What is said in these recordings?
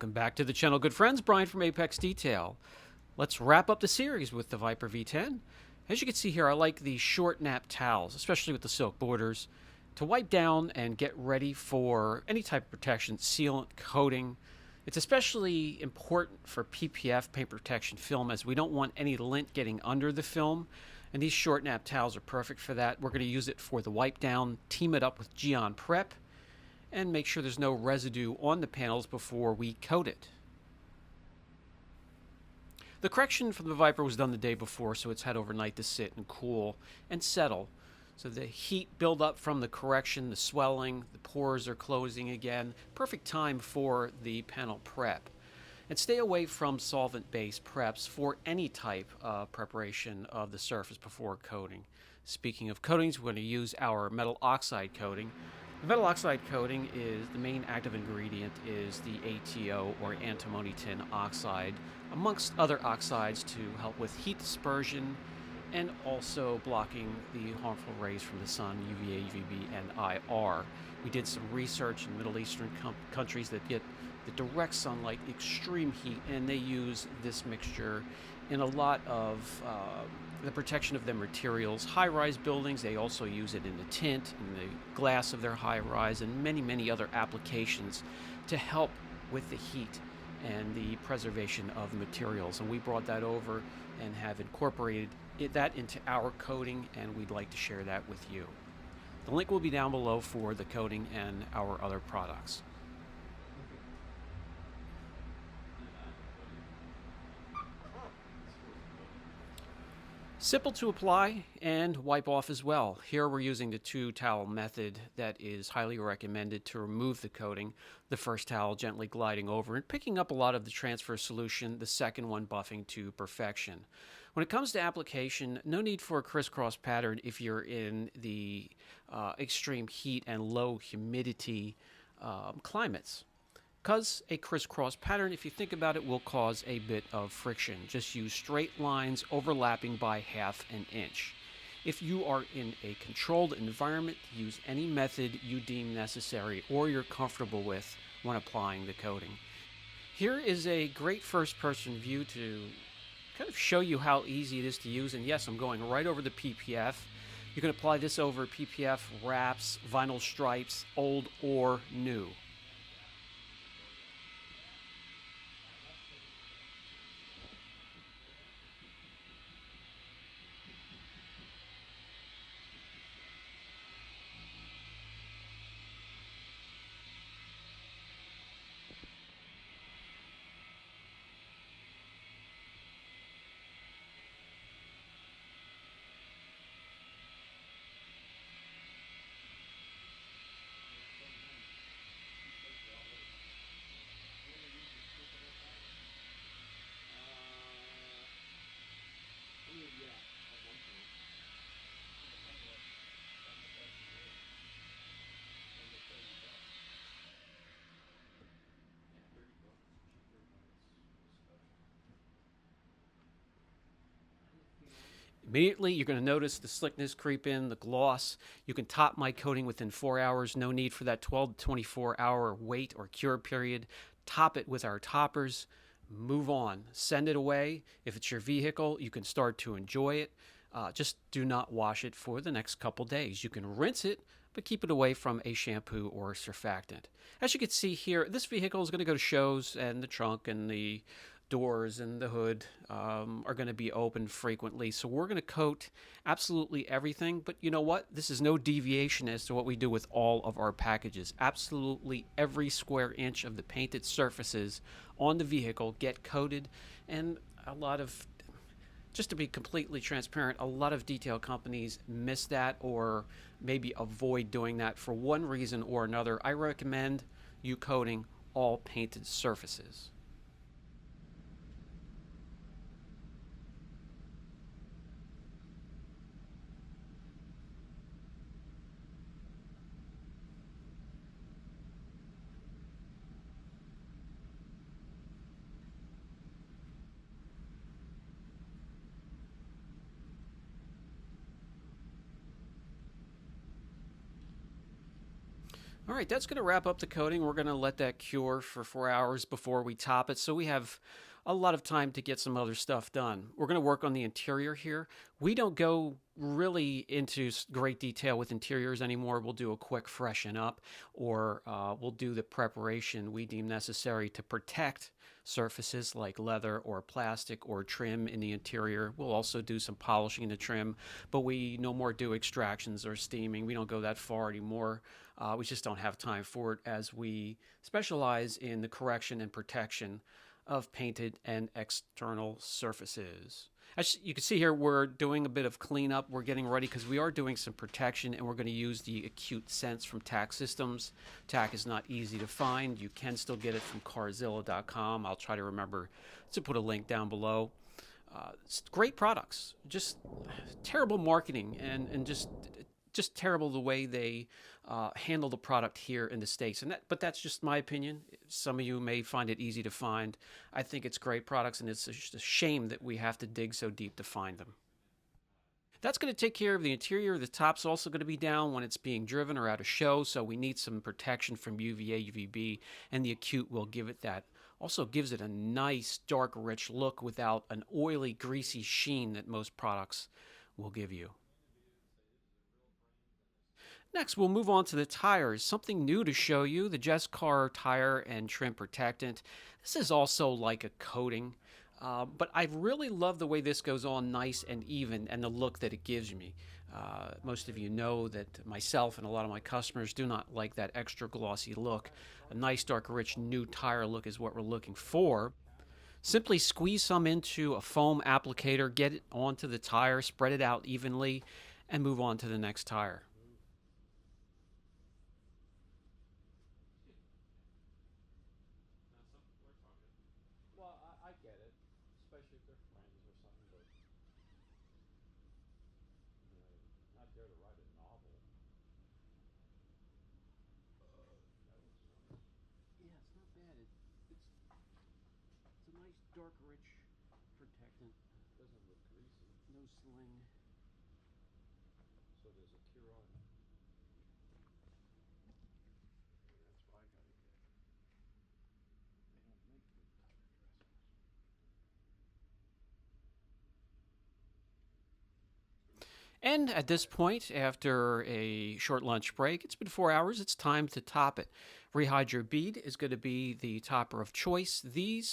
Welcome back to the channel, good friends. Brian from Apex Detail. Let's wrap up the series with the Viper V10. As you can see here, I like the short nap towels, especially with the silk borders, to wipe down and get ready for any type of protection, sealant, coating. It's especially important for PPF, paint protection film, as we don't want any lint getting under the film. And these short nap towels are perfect for that. We're going to use it for the wipe down, team it up with Geon Prep, and make sure there's no residue on the panels before we coat it. The correction from the Viper was done the day before, so it's had overnight to sit and cool and settle. So the heat buildup from the correction, the swelling, the pores are closing again. Perfect time for the panel prep. And stay away from solvent-based preps for any type of preparation of the surface before coating. Speaking of coatings, we're going to use our metal oxide coating. The metal oxide coating is the main active ingredient is the ATO or antimony tin oxide, amongst other oxides, to help with heat dispersion and also blocking the harmful rays from the sun, UVA, UVB, and IR. We did some research in Middle Eastern countries that get the direct sunlight, extreme heat, and they use this mixture in a lot of the protection of their materials. High-rise buildings, they also use it in the tint, in the glass of their high-rise, and many, many other applications to help with the heat and the preservation of the materials. And we brought that over and have incorporated that into our coating, and we'd like to share that with you. The link will be down below for the coating and our other products. Simple to apply and wipe off as well. Here we're using the 2-towel method that is highly recommended to remove the coating. The first towel gently gliding over and picking up a lot of the transfer solution, the second one buffing to perfection. When it comes to application, no need for a crisscross pattern if you're in the extreme heat and low humidity climates. Because a crisscross pattern, if you think about it, will cause a bit of friction. Just use straight lines overlapping by ½ an inch. If you are in a controlled environment, use any method you deem necessary or you're comfortable with when applying the coating. Here is a great first-person view to kind of show you how easy it is to use. And yes, I'm going right over the PPF. You can apply this over PPF, wraps, vinyl stripes, old or new. Immediately, you're going to notice the slickness creep in, the gloss. You can top my coating within 4 hours. No need for that 12 to 24 hour wait or cure period. Top it with our toppers. Move on. Send it away. If it's your vehicle, you can start to enjoy it. Just do not wash it for the next couple days. You can rinse it, but keep it away from a shampoo or a surfactant. As you can see here, this vehicle is going to go to shows, and the trunk and the doors and the hood are going to be open frequently. So we're going to coat absolutely everything. But you know what? This is no deviation as to what we do with all of our packages. Absolutely every square inch of the painted surfaces on the vehicle get coated. And a lot of, just to be completely transparent, a lot of detail companies miss that or maybe avoid doing that for one reason or another. I recommend you coating all painted surfaces. All right, that's going to wrap up the coating. We're going to let that cure for 4 hours before we top it, so we have a lot of time to get some other stuff done. We're going to work on the interior here. We don't go really into great detail with interiors anymore. We'll do a quick freshen up, or we'll do the preparation we deem necessary to protect surfaces like leather or plastic or trim in the interior. We'll also do some polishing in the trim, but we no more do extractions or steaming. We don't go that far anymore. We just don't have time for it, as we specialize in the correction and protection of painted and external surfaces. As you can see here, we're doing a bit of cleanup. We're getting ready because we are doing some protection, and we're going to use the acute sense from Tack Systems. Tack is not easy to find. You can still get it from carzilla.com. I'll try to remember to put a link down below. Great products, just terrible marketing, and just terrible the way they handle the product here in the States. But that's just my opinion. Some of you may find it easy to find. I think it's great products, and it's just a shame that we have to dig so deep to find them. That's going to take care of the interior. The top's also going to be down when it's being driven or at a show, so we need some protection from UVA, UVB, and the acute will give it that. Also gives it a nice, dark, rich look without an oily, greasy sheen that most products will give you. Next, we'll move on to the tires. Something new to show you, the Jess Car tire and trim protectant. This is also like a coating, but I really love the way this goes on nice and even and the look that it gives me. Most of you know that myself and a lot of my customers do not like that extra glossy look. A nice, dark, rich, new tire look is what we're looking for. Simply squeeze some into a foam applicator, get it onto the tire, spread it out evenly, and move on to the next tire. Well, I get it, especially if they're friends or something, but you know, not there to write a novel. Yeah, it's not bad. It's a nice dark rich protectant. Doesn't look greasy. No sling. So there's a cure on it. That's what I gotta get. They don't make good tire dressings. And at this point, after a short lunch break, it's been 4 hours, it's time to top it. Rehydro bead is going to be the topper of choice. The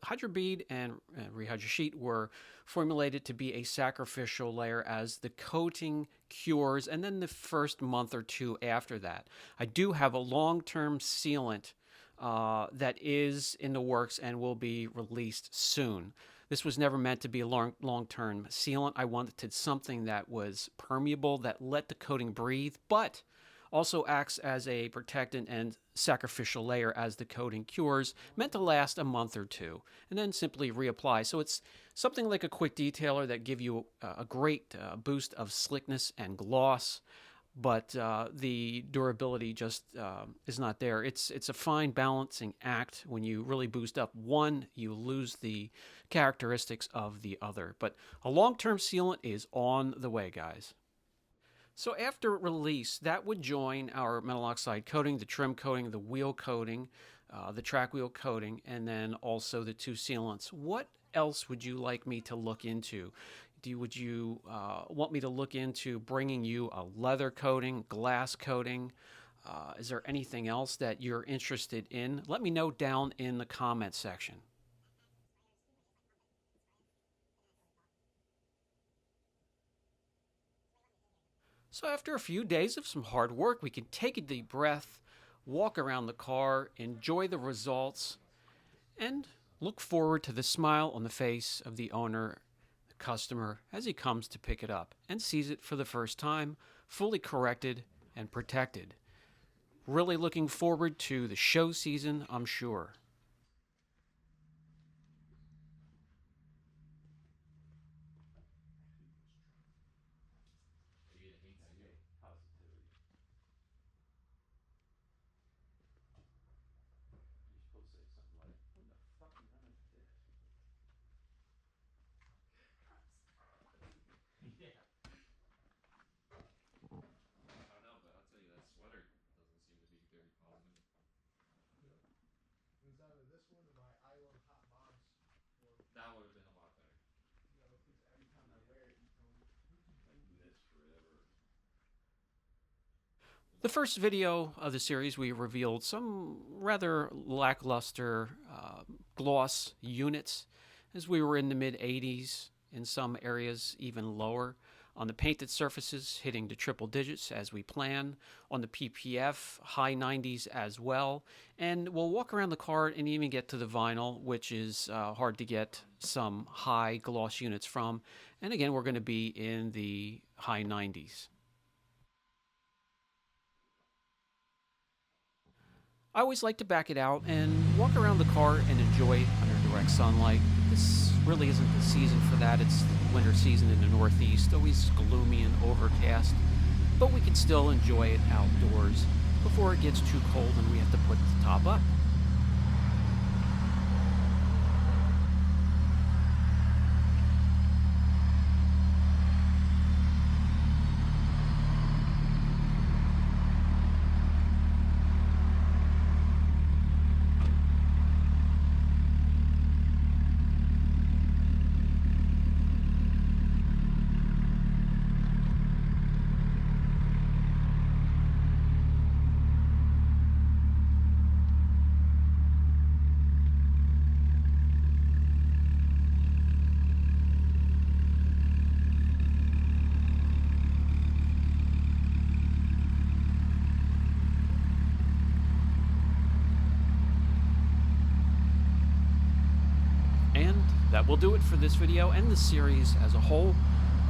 hydro bead and rehydro sheet were formulated to be a sacrificial layer as the coating cures, and then the first month or two after that. I do have a long-term sealant that is in the works and will be released soon. This was never meant to be a long-term sealant. I wanted something that was permeable, that let the coating breathe, but also acts as a protectant and sacrificial layer as the coating cures, meant to last a month or two, and then simply reapply. So it's something like a quick detailer that give you a great boost of slickness and gloss, but the durability just is not there. It's a fine balancing act. When you really boost up one, you lose the characteristics of the other. But a long-term sealant is on the way, guys. So after release, that would join our metal oxide coating, the trim coating, the wheel coating, the track wheel coating, and then also the two sealants. What else would you like me to look into? Would you want me to look into bringing you a leather coating, glass coating? Is there anything else that you're interested in? Let me know down in the comment section. So after a few days of some hard work, we can take a deep breath, walk around the car, enjoy the results, and look forward to the smile on the face of the owner, the customer, as he comes to pick it up and sees it for the first time, fully corrected and protected. Really looking forward to the show season, I'm sure. That would have been a lot better. Every time I wear it, you tell me, I do this forever. The first video of the series, we revealed some rather lackluster gloss units, as we were in the mid-80s, in some areas even lower. On the painted surfaces, hitting the triple digits as we plan. On the PPF, high 90s as well. And we'll walk around the car and even get to the vinyl, which is hard to get some high gloss units from. And again, we're going to be in the high 90s. I always like to back it out and walk around the car and enjoy it under direct sunlight. This really isn't the season for that. It's the winter season in the Northeast, always gloomy and overcast. But we can still enjoy it outdoors before it gets too cold and we have to put the top up. And that will do it for this video and the series as a whole.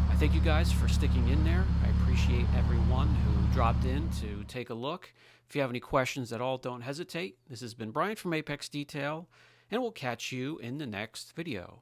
I thank you guys for sticking in there. I appreciate everyone who dropped in to take a look. If you have any questions at all, don't hesitate. This has been Brian from Apex Detail, and we'll catch you in the next video.